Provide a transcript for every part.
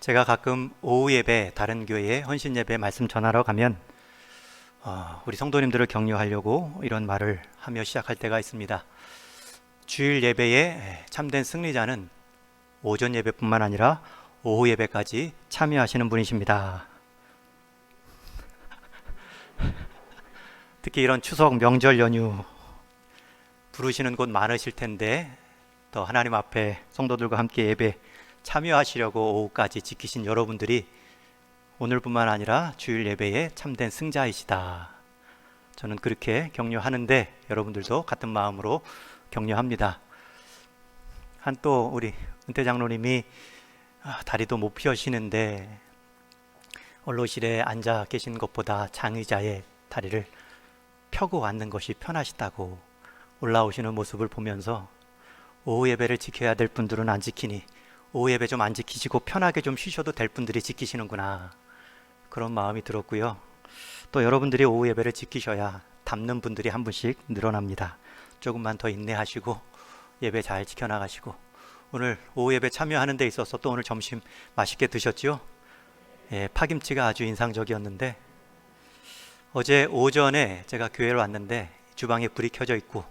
제가 가끔 오후 예배, 다른 교회에 헌신 예배 말씀 전하러 가면 우리 성도님들을 격려하려고 이런 말을 하며 시작할 때가 있습니다. 주일 예배에 참된 승리자는 오전 예배뿐만 아니라 오후 예배까지 참여하시는 분이십니다. 특히 이런 추석 명절 연휴 부르시는 곳 많으실 텐데 또 하나님 앞에 성도들과 함께 예배 참여하시려고 오후까지 지키신 여러분들이 오늘뿐만 아니라 주일 예배에 참된 승자이시다. 저는 그렇게 격려하는데 여러분들도 같은 마음으로 격려합니다. 한 또 우리 은퇴 장로님이 다리도 못 펴시는데 원로실에 앉아 계신 것보다 장의자의 다리를 펴고 앉는 것이 편하시다고 올라오시는 모습을 보면서 오후 예배를 지켜야 될 분들은 안 지키니 오후 예배 좀 안 지키시고 편하게 좀 쉬셔도 될 분들이 지키시는구나, 그런 마음이 들었고요. 또 여러분들이 오후 예배를 지키셔야 닮는 분들이 한 분씩 늘어납니다. 조금만 더 인내하시고 예배 잘 지켜나가시고, 오늘 오후 예배 참여하는 데 있어서 또 오늘 점심 맛있게 드셨죠? 파김치가 아주 인상적이었는데, 어제 오전에 제가 교회를 왔는데 주방에 불이 켜져 있고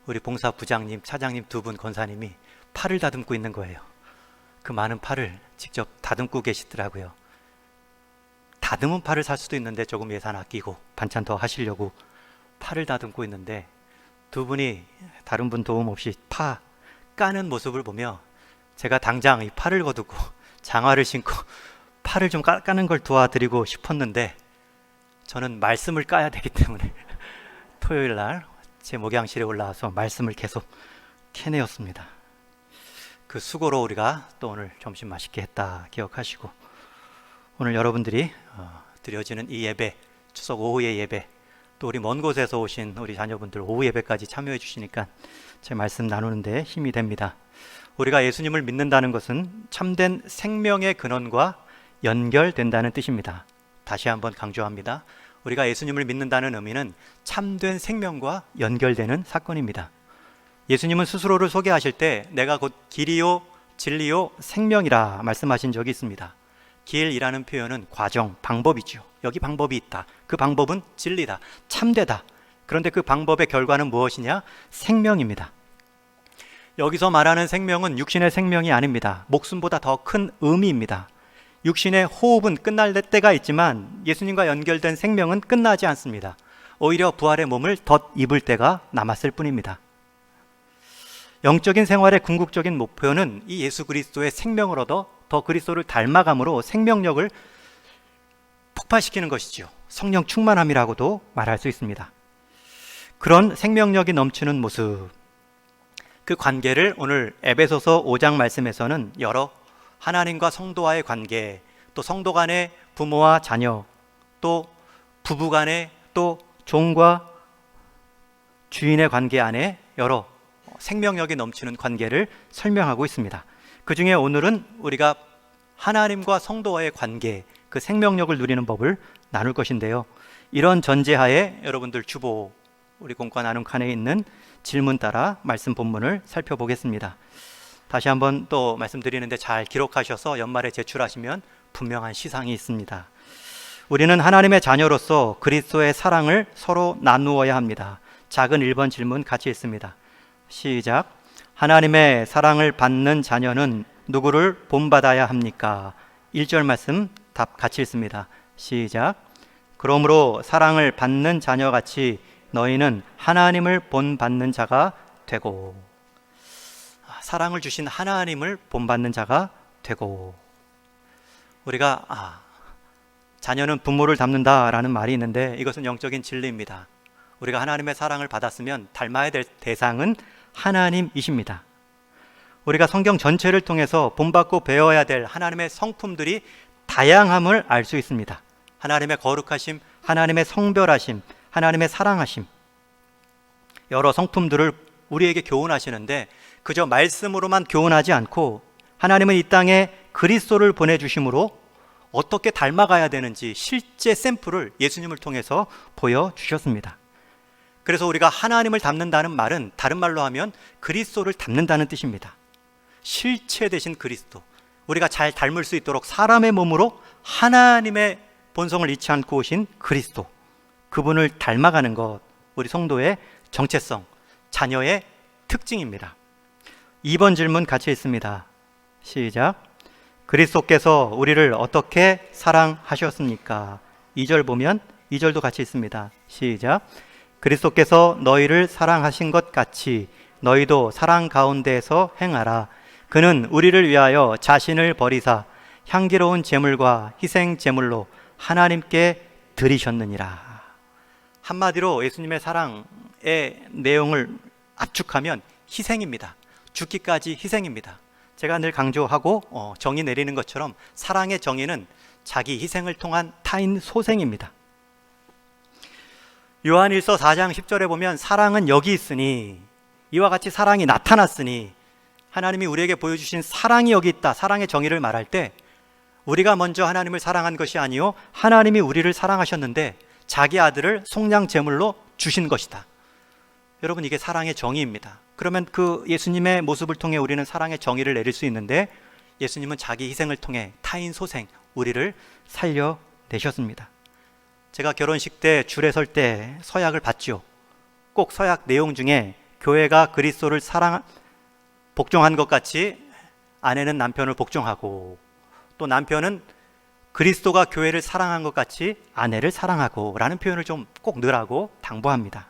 우리 봉사부장님, 차장님 두 분 권사님이 파를 다듬고 있는 거예요. 그 많은 파를 직접 다듬고 계시더라고요. 다듬은 파를 살 수도 있는데 조금 예산 아끼고 반찬 더 하시려고 파를 다듬고 있는데, 두 분이 다른 분 도움 없이 파 까는 모습을 보며 제가 당장 이 팔을 거두고 장화를 신고 팔을 좀 까는 걸 도와드리고 싶었는데, 저는 말씀을 까야 되기 때문에 토요일 날 제 목양실에 올라와서 말씀을 계속 캐내었습니다. 그 수고로 우리가 또 오늘 점심 맛있게 했다 기억하시고, 오늘 여러분들이 드려지는 이 예배, 추석 오후의 예배, 또 우리 먼 곳에서 오신 우리 자녀분들 오후 예배까지 참여해 주시니까 제 말씀 나누는데 힘이 됩니다. 우리가 예수님을 믿는다는 것은 참된 생명의 근원과 연결된다는 뜻입니다. 다시 한번 강조합니다. 우리가 예수님을 믿는다는 의미는 참된 생명과 연결되는 사건입니다. 예수님은 스스로를 소개하실 때 내가 곧 길이요 진리요 생명이라 말씀하신 적이 있습니다. 길이라는 표현은 과정, 방법이죠. 여기 방법이 있다. 그 방법은 진리다, 참되다. 그런데 그 방법의 결과는 무엇이냐? 생명입니다. 여기서 말하는 생명은 육신의 생명이 아닙니다. 목숨보다 더 큰 의미입니다. 육신의 호흡은 끝날 때가 있지만 예수님과 연결된 생명은 끝나지 않습니다. 오히려 부활의 몸을 덧입을 때가 남았을 뿐입니다. 영적인 생활의 궁극적인 목표는 이 예수 그리스도의 생명을 얻어 더 그리스도를 닮아감으로 생명력을 폭발시키는 것이죠. 성령 충만함이라고도 말할 수 있습니다. 그런 생명력이 넘치는 모습, 그 관계를 오늘 에베소서 5장 말씀에서는 여러 하나님과 성도와의 관계, 또 성도 간의 부모와 자녀, 또 부부 간의, 또 종과 주인의 관계 안에 여러 생명력이 넘치는 관계를 설명하고 있습니다. 그 중에 오늘은 우리가 하나님과 성도와의 관계, 그 생명력을 누리는 법을 나눌 것인데요. 이런 전제하에 여러분들 주보, 우리 공과 나눔 칸에 있는 질문 따라 말씀 본문을 살펴보겠습니다. 다시 한번 또 말씀드리는데 잘 기록하셔서 연말에 제출하시면 분명한 시상이 있습니다. 우리는 하나님의 자녀로서 그리스도의 사랑을 서로 나누어야 합니다. 작은 1번 질문 같이 있습니다. 시작. 하나님의 사랑을 받는 자녀는 누구를 본받아야 합니까? 1절 말씀 답 같이 읽습니다. 시작. 그러므로 사랑을 받는 자녀같이 너희는 하나님을 본받는 자가 되고, 사랑을 주신 하나님을 본받는 자가 되고, 우리가 자녀는 부모를 닮는다라는 말이 있는데 이것은 영적인 진리입니다. 우리가 하나님의 사랑을 받았으면 닮아야 될 대상은 하나님이십니다. 우리가 성경 전체를 통해서 본받고 배워야 될 하나님의 성품들이 다양함을 알 수 있습니다. 하나님의 거룩하심, 하나님의 성별하심, 하나님의 사랑하심, 여러 성품들을 우리에게 교훈하시는데 그저 말씀으로만 교훈하지 않고 하나님은 이 땅에 그리스도를 보내주심으로 어떻게 닮아가야 되는지 실제 샘플을 예수님을 통해서 보여주셨습니다. 그래서 우리가 하나님을 닮는다는 말은 다른 말로 하면 그리스도를 닮는다는 뜻입니다. 실체 되신 그리스도, 우리가 잘 닮을 수 있도록 사람의 몸으로 하나님의 본성을 잃지 않고 오신 그리스도, 그분을 닮아가는 것, 우리 성도의 정체성, 자녀의 특징입니다. 2번 질문 같이 있습니다. 시작. 그리스도께서 우리를 어떻게 사랑하셨습니까? 2절 보면 2절도 같이 있습니다. 시작. 그리스도께서 너희를 사랑하신 것 같이 너희도 사랑 가운데서 행하라. 그는 우리를 위하여 자신을 버리사 향기로운 제물과 희생 제물로 하나님께 드리셨느니라. 한마디로 예수님의 사랑의 내용을 압축하면 희생입니다. 죽기까지 희생입니다. 제가 늘 강조하고 정의 내리는 것처럼 사랑의 정의는 자기 희생을 통한 타인 소생입니다. 요한일서 4장 10절에 보면 사랑은 여기 있으니, 이와 같이 사랑이 나타났으니, 하나님이 우리에게 보여주신 사랑이 여기 있다, 사랑의 정의를 말할 때 우리가 먼저 하나님을 사랑한 것이 아니요 하나님이 우리를 사랑하셨는데 자기 아들을 속량 제물로 주신 것이다. 여러분, 이게 사랑의 정의입니다. 그러면 그 예수님의 모습을 통해 우리는 사랑의 정의를 내릴 수 있는데, 예수님은 자기 희생을 통해 타인 소생, 우리를 살려내셨습니다. 제가 결혼식 때 줄에 설 때 서약을 받죠. 꼭 서약 내용 중에 교회가 그리스도를 복종한 것 같이 아내는 남편을 복종하고, 또 남편은 그리스도가 교회를 사랑한 것 같이 아내를 사랑하고 라는 표현을 좀 꼭 넣으라고 당부합니다.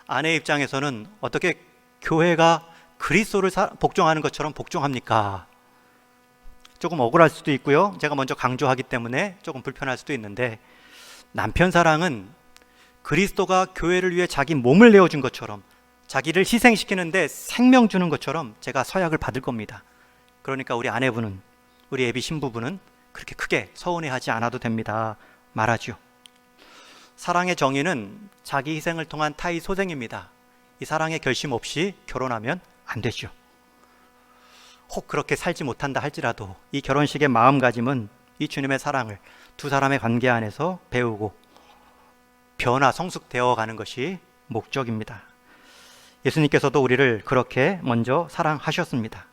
아내 입장에서는 어떻게 교회가 그리스도를 복종하는 것처럼 복종합니까? 조금 억울할 수도 있고요, 제가 먼저 강조하기 때문에 조금 불편할 수도 있는데, 남편 사랑은 그리스도가 교회를 위해 자기 몸을 내어준 것처럼, 자기를 희생시키는데 생명 주는 것처럼 제가 서약을 받을 겁니다. 그러니까 우리 아내분은, 우리 애비 신부분은 그렇게 크게 서운해하지 않아도 됩니다 말하죠. 사랑의 정의는 자기 희생을 통한 타의 소생입니다. 이 사랑의 결심 없이 결혼하면 안 되죠. 혹 그렇게 살지 못한다 할지라도 이 결혼식의 마음가짐은 이 주님의 사랑을 두 사람의 관계 안에서 배우고 변화, 성숙되어 가는 것이 목적입니다. 예수님께서도 우리를 그렇게 먼저 사랑하셨습니다.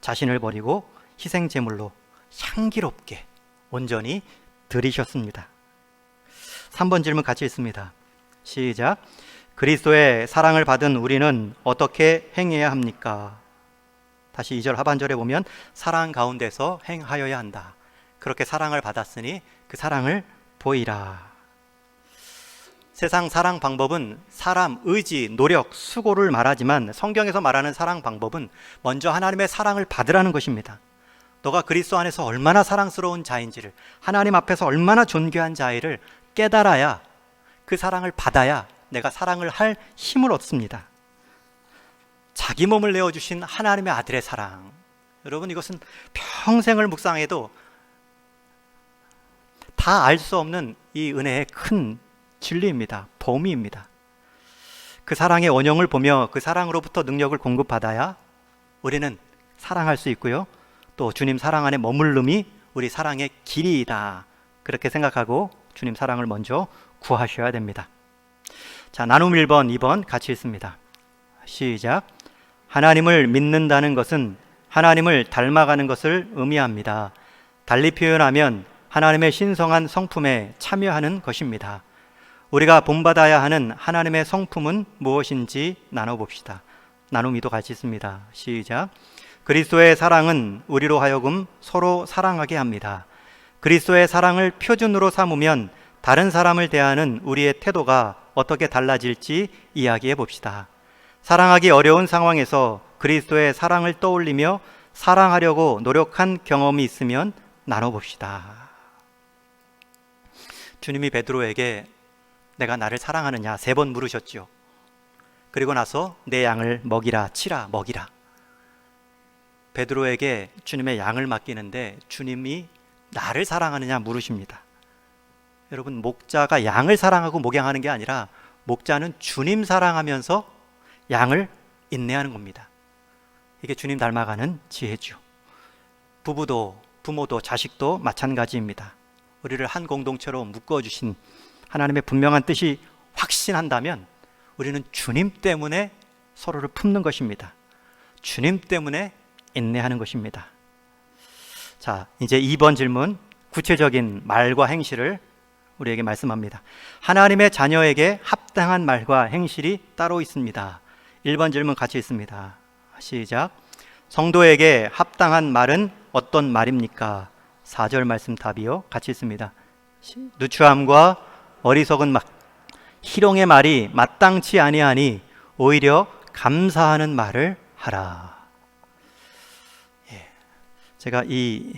자신을 버리고 희생제물로 향기롭게 온전히 드리셨습니다. 3번 질문 같이 있습니다. 시작. 그리스도의 사랑을 받은 우리는 어떻게 행해야 합니까? 다시 2절 하반절에 보면 사랑 가운데서 행하여야 한다. 그렇게 사랑을 받았으니 그 사랑을 보이라. 세상 사랑 방법은 사람, 의지, 노력, 수고를 말하지만 성경에서 말하는 사랑 방법은 먼저 하나님의 사랑을 받으라는 것입니다. 너가 그리스도 안에서 얼마나 사랑스러운 자인지를, 하나님 앞에서 얼마나 존귀한 자인지를 깨달아야, 그 사랑을 받아야 내가 사랑을 할 힘을 얻습니다. 자기 몸을 내어주신 하나님의 아들의 사랑, 여러분, 이것은 평생을 묵상해도 다 알 수 없는 이 은혜의 큰 진리입니다. 범위입니다. 그 사랑의 원형을 보며 그 사랑으로부터 능력을 공급받아야 우리는 사랑할 수 있고요, 또 주님 사랑 안에 머물름이 우리 사랑의 길이다, 그렇게 생각하고 주님 사랑을 먼저 구하셔야 됩니다. 자, 나눔 1번, 2번 같이 읽습니다. 시작. 하나님을 믿는다는 것은 하나님을 닮아가는 것을 의미합니다. 달리 표현하면 하나님의 신성한 성품에 참여하는 것입니다. 우리가 본받아야 하는 하나님의 성품은 무엇인지 나눠봅시다. 나눔 2도 같이 읽습니다. 시작. 그리스도의 사랑은 우리로 하여금 서로 사랑하게 합니다. 그리스도의 사랑을 표준으로 삼으면 다른 사람을 대하는 우리의 태도가 어떻게 달라질지 이야기해 봅시다. 사랑하기 어려운 상황에서 그리스도의 사랑을 떠올리며 사랑하려고 노력한 경험이 있으면 나눠봅시다. 주님이 베드로에게 내가 나를 사랑하느냐 3번 물으셨죠. 그리고 나서 내 양을 먹이라, 치라, 먹이라. 베드로에게 주님의 양을 맡기는데 주님이 나를 사랑하느냐 물으십니다. 여러분, 목자가 양을 사랑하고 목양하는 게 아니라 목자는 주님 사랑하면서 양을 인내하는 겁니다. 이게 주님 닮아가는 지혜죠. 부부도, 부모도, 자식도 마찬가지입니다. 우리를 한 공동체로 묶어주신 하나님의 분명한 뜻이 확신한다면 우리는 주님 때문에 서로를 품는 것입니다. 주님 때문에 인내하는 것입니다. 자, 이제 2번 질문, 구체적인 말과 행실을 우리에게 말씀합니다. 하나님의 자녀에게 합당한 말과 행실이 따로 있습니다. 1번 질문 같이 있습니다. 시작. 성도에게 합당한 말은 어떤 말입니까? 4절 말씀 답이요. 같이 있습니다. 누추함과 어리석은 말, 희롱의 말이 마땅치 아니하니 오히려 감사하는 말을 하라. 제가 이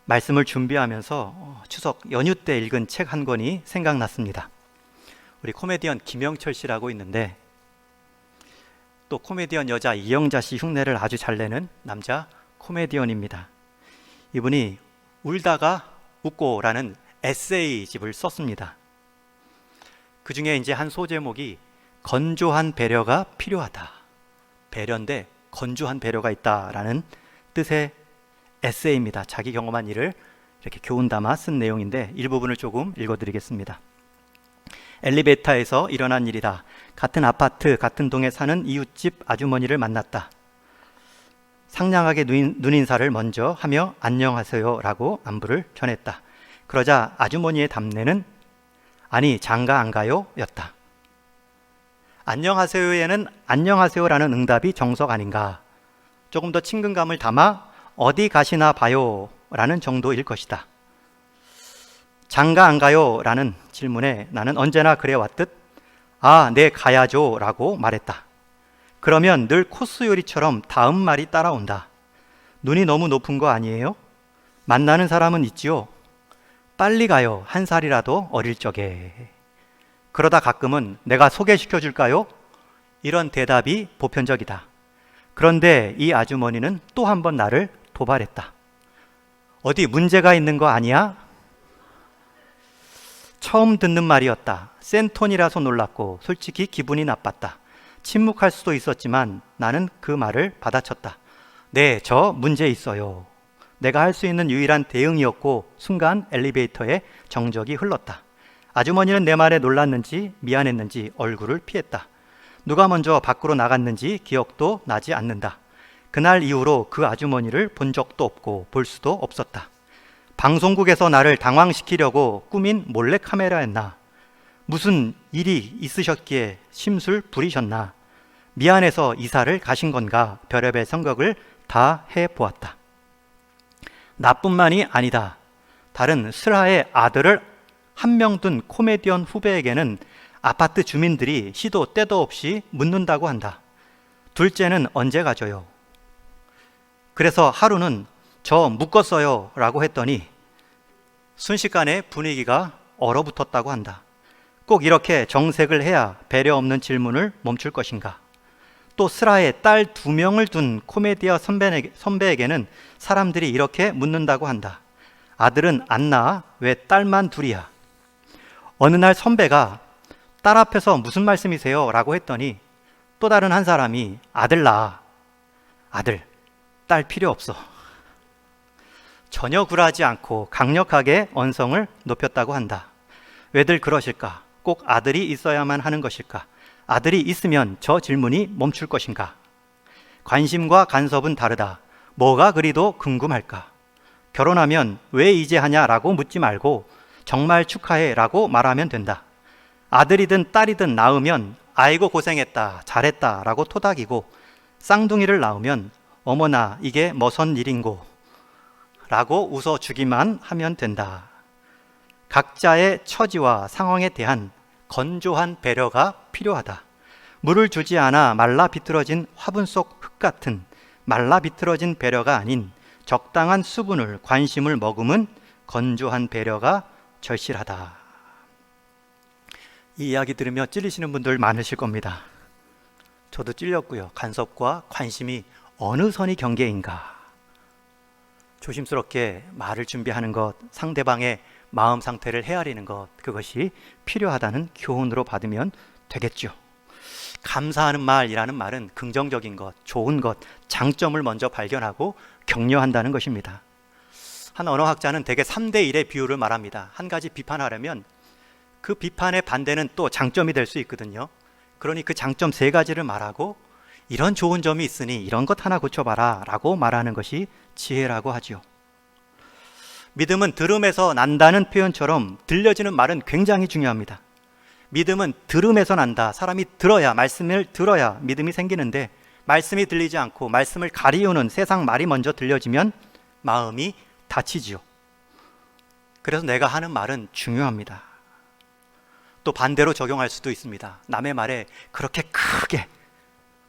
말씀을 준비하면서 추석 연휴 때 읽은 책 한 권이 생각났습니다. 우리 코미디언 김영철 씨라고 있는데, 또 코미디언 여자 이영자 씨 흉내를 아주 잘 내는 남자 코미디언입니다. 이분이 울다가 웃고라는 에세이집을 썼습니다. 그 중에 이제 한 소제목이 건조한 배려가 필요하다. 배려인데 건조한 배려가 있다라는 뜻의 에세이입니다. 자기 경험한 일을 이렇게 교훈 담아 쓴 내용인데 일부분을 조금 읽어드리겠습니다. 엘리베이터에서 일어난 일이다. 같은 아파트, 같은 동에 사는 이웃집 아주머니를 만났다. 상냥하게 눈인사를 먼저 하며 안녕하세요 라고 안부를 전했다. 그러자 아주머니의 답례는 아니 장가 안 가요? 였다. 안녕하세요에는 안녕하세요라는 응답이 정석 아닌가. 조금 더 친근감을 담아 어디 가시나 봐요 라는 정도일 것이다. 장가 안 가요? 라는 질문에 나는 언제나 그래왔듯 아, 네 가야죠 라고 말했다. 그러면 늘 코스 요리처럼 다음 말이 따라온다. 눈이 너무 높은 거 아니에요? 만나는 사람은 있지요? 빨리 가요. 한 살이라도 어릴 적에. 그러다 가끔은 내가 소개시켜 줄까요? 이런 대답이 보편적이다. 그런데 이 아주머니는 또 한 번 나를 도발했다. 어디 문제가 있는 거 아니야? 처음 듣는 말이었다. 센 톤이라서 놀랐고 솔직히 기분이 나빴다. 침묵할 수도 있었지만 나는 그 말을 받아쳤다. 네, 저 문제 있어요. 내가 할 수 있는 유일한 대응이었고 순간 엘리베이터에 정적이 흘렀다. 아주머니는 내 말에 놀랐는지 미안했는지 얼굴을 피했다. 누가 먼저 밖으로 나갔는지 기억도 나지 않는다. 그날 이후로 그 아주머니를 본 적도 없고 볼 수도 없었다. 방송국에서 나를 당황시키려고 꾸민 몰래카메라였나? 무슨 일이 있으셨기에 심술 부리셨나? 미안해서 이사를 가신 건가? 별의별 생각을 다 해보았다. 나뿐만이 아니다. 다른 슬하의 아들을 한 명 둔 코미디언 후배에게는 아파트 주민들이 시도 때도 없이 묻는다고 한다. 둘째는 언제 가져요? 그래서 하루는 저 묶었어요 라고 했더니 순식간에 분위기가 얼어붙었다고 한다. 꼭 이렇게 정색을 해야 배려 없는 질문을 멈출 것인가? 또 슬하에 딸 2명을 둔 코미디어 선배에게는 사람들이 이렇게 묻는다고 한다. 아들은 안 낳아? 왜 딸만 둘이야? 어느 날 선배가 딸 앞에서 무슨 말씀이세요? 라고 했더니 또 다른 한 사람이 아들 낳아. 아들, 딸 필요 없어. 전혀 굴하지 않고 강력하게 언성을 높였다고 한다. 왜들 그러실까? 꼭 아들이 있어야만 하는 것일까? 아들이 있으면 저 질문이 멈출 것인가? 관심과 간섭은 다르다. 뭐가 그리도 궁금할까? 결혼하면 왜 이제 하냐라고 묻지 말고 정말 축하해 라고 말하면 된다. 아들이든 딸이든 낳으면 아이고 고생했다, 잘했다 라고 토닥이고 쌍둥이를 낳으면 어머나 이게 뭐선 일인고 라고 웃어주기만 하면 된다. 각자의 처지와 상황에 대한 건조한 배려가 필요하다. 물을 주지 않아 말라 비틀어진 화분 속 흙 같은 말라 비틀어진 배려가 아닌 적당한 수분을 관심을 머금은 건조한 배려가 절실하다. 이 이야기 들으며 찔리시는 분들 많으실 겁니다. 저도 찔렸고요. 간섭과 관심이 어느 선이 경계인가? 조심스럽게 말을 준비하는 것, 상대방의 마음 상태를 헤아리는 것, 그것이 필요하다는 교훈으로 받으면 되겠죠. 감사하는 말이라는 말은 긍정적인 것, 좋은 것, 장점을 먼저 발견하고 격려한다는 것입니다. 한 언어학자는 대개 3대 1의 비율을 말합니다. 한 가지 비판하려면 그 비판의 반대는 또 장점이 될 수 있거든요. 그러니 그 장점 3가지를 말하고 이런 좋은 점이 있으니 이런 것 하나 고쳐봐라 라고 말하는 것이 지혜라고 하지요. 믿음은 들음에서 난다는 표현처럼 들려지는 말은 굉장히 중요합니다. 믿음은 들음에서 난다. 사람이 들어야, 말씀을 들어야 믿음이 생기는데, 말씀이 들리지 않고 말씀을 가리우는 세상 말이 먼저 들려지면 마음이 다치지요. 그래서 내가 하는 말은 중요합니다. 또 반대로 적용할 수도 있습니다. 남의 말에 그렇게 크게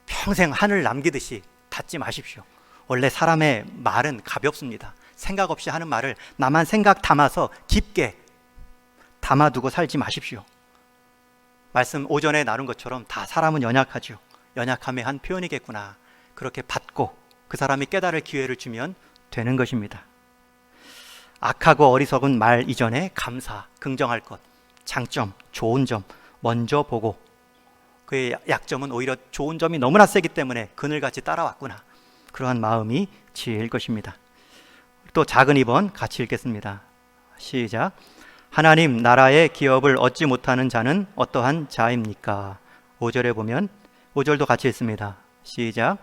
평생 한을 남기듯이 닫지 마십시오. 원래 사람의 말은 가볍습니다. 생각 없이 하는 말을 나만 생각 담아서 깊게 담아두고 살지 마십시오. 말씀 오전에 나눈 것처럼 다 사람은 연약하죠. 연약함의 한 표현이겠구나. 그렇게 받고 그 사람이 깨달을 기회를 주면 되는 것입니다. 악하고 어리석은 말 이전에 감사, 긍정할 것, 장점, 좋은 점 먼저 보고, 그의 약점은 오히려 좋은 점이 너무나 세기 때문에 그늘같이 따라왔구나. 그러한 마음이 지혜일 것입니다. 또 작은 2번 같이 읽겠습니다. 시작. 하나님 나라의 기업을 얻지 못하는 자는 어떠한 자입니까? 5절에 보면 5절도 같이 읽습니다. 시작.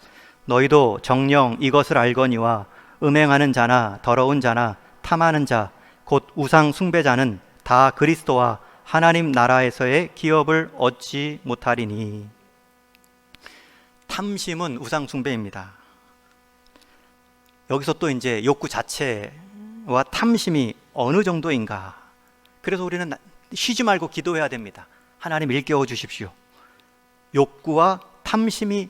너희도 정녕 이것을 알거니와 음행하는 자나 더러운 자나 탐하는 자 곧 우상 숭배자는 다 그리스도와 하나님 나라에서의 기업을 얻지 못하리니. 탐심은 우상 숭배입니다. 여기서 또 이제 욕구 자체와 탐심이 어느 정도인가. 그래서 우리는 쉬지 말고 기도해야 됩니다. 하나님 일깨워 주십시오. 욕구와 탐심이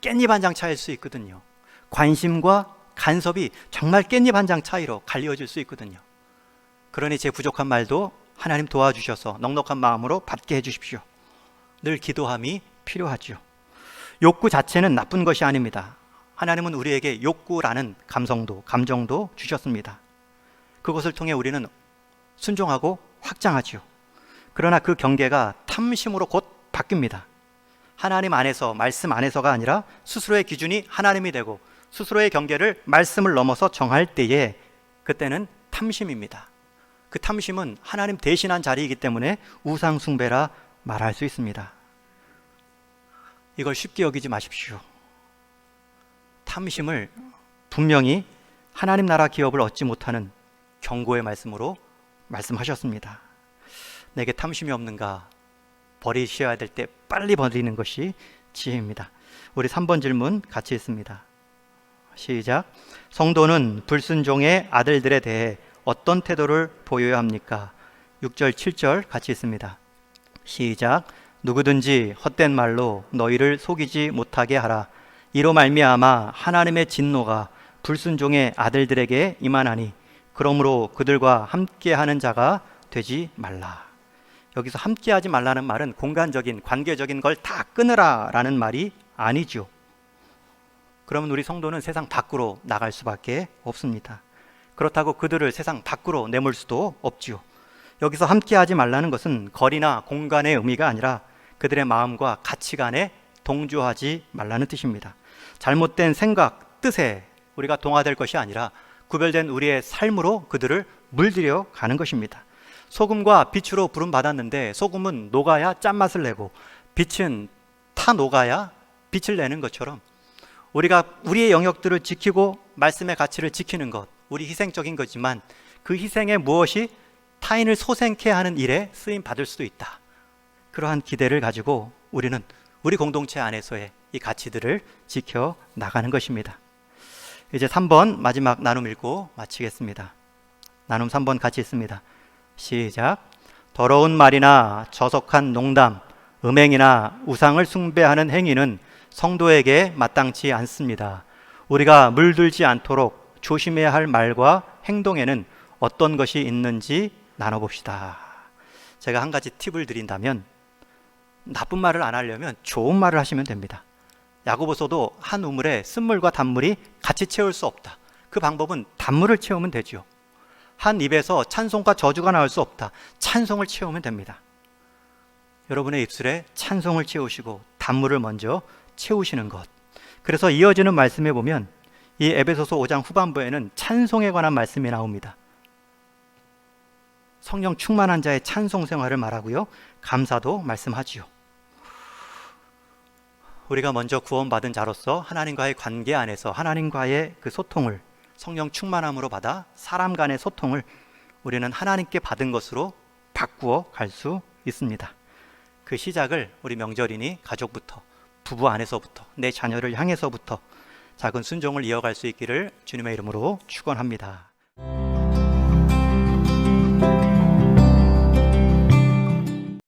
깻잎 한 장 차이일 수 있거든요. 관심과 간섭이 정말 깻잎 한 장 차이로 갈리어질 수 있거든요. 그러니 제 부족한 말도 하나님 도와주셔서 넉넉한 마음으로 받게 해주십시오. 늘 기도함이 필요하죠. 욕구 자체는 나쁜 것이 아닙니다. 하나님은 우리에게 욕구라는 감정도 주셨습니다. 그것을 통해 우리는 순종하고 확장하지요. 그러나 그 경계가 탐심으로 곧 바뀝니다. 하나님 안에서, 말씀 안에서가 아니라 스스로의 기준이 하나님이 되고 스스로의 경계를 말씀을 넘어서 정할 때에 그때는 탐심입니다. 그 탐심은 하나님 대신한 자리이기 때문에 우상 숭배라 말할 수 있습니다. 이걸 쉽게 여기지 마십시오. 탐심을 분명히 하나님 나라 기업을 얻지 못하는 경고의 말씀으로 말씀하셨습니다. 내게 탐심이 없는가? 버리셔야 될 때 빨리 버리는 것이 지혜입니다. 우리 3번 질문 같이 읽습니다. 시작. 성도는 불순종의 아들들에 대해 어떤 태도를 보여야 합니까? 6절, 7절 같이 읽습니다. 시작. 누구든지 헛된 말로 너희를 속이지 못하게 하라. 이로 말미암아 하나님의 진노가 불순종의 아들들에게 임하나니 그러므로 그들과 함께하는 자가 되지 말라. 여기서 함께하지 말라는 말은 공간적인, 관계적인 걸 다 끊으라 라는 말이 아니죠. 그러면 우리 성도는 세상 밖으로 나갈 수밖에 없습니다. 그렇다고 그들을 세상 밖으로 내몰 수도 없지요. 여기서 함께하지 말라는 것은 거리나 공간의 의미가 아니라 그들의 마음과 가치관에 동조하지 말라는 뜻입니다. 잘못된 생각, 뜻에 우리가 동화될 것이 아니라 구별된 우리의 삶으로 그들을 물들여 가는 것입니다. 소금과 빛으로 부름받았는데 소금은 녹아야 짠맛을 내고 빛은 타 녹아야 빛을 내는 것처럼 우리가 우리의 영역들을 지키고 말씀의 가치를 지키는 것, 우리 희생적인 거지만 그 희생의 무엇이 타인을 소생케 하는 일에 쓰임 받을 수도 있다. 그러한 기대를 가지고 우리는 우리 공동체 안에서의 이 가치들을 지켜 나가는 것입니다. 이제 3번 마지막 나눔 읽고 마치겠습니다. 나눔 3번 같이 읽습니다. 시작. 더러운 말이나 저속한 농담, 음행이나 우상을 숭배하는 행위는 성도에게 마땅치 않습니다. 우리가 물들지 않도록 조심해야 할 말과 행동에는 어떤 것이 있는지 나눠봅시다. 제가 한 가지 팁을 드린다면 나쁜 말을 안 하려면 좋은 말을 하시면 됩니다. 야고보서도 한 우물에 쓴물과 단물이 같이 채울 수 없다. 그 방법은 단물을 채우면 되죠. 한 입에서 찬송과 저주가 나올 수 없다. 찬송을 채우면 됩니다. 여러분의 입술에 찬송을 채우시고 단물을 먼저 채우시는 것. 그래서 이어지는 말씀에 보면 이 에베소서 5장 후반부에는 찬송에 관한 말씀이 나옵니다. 성령 충만한 자의 찬송 생활을 말하고요. 감사도 말씀하지요. 우리가 먼저 구원받은 자로서 하나님과의 관계 안에서 하나님과의 그 소통을 성령 충만함으로 받아 사람 간의 소통을 우리는 하나님께 받은 것으로 바꾸어 갈 수 있습니다. 그 시작을 우리 명절이니 가족부터, 부부 안에서부터, 내 자녀를 향해서부터 작은 순종을 이어갈 수 있기를 주님의 이름으로 축원합니다.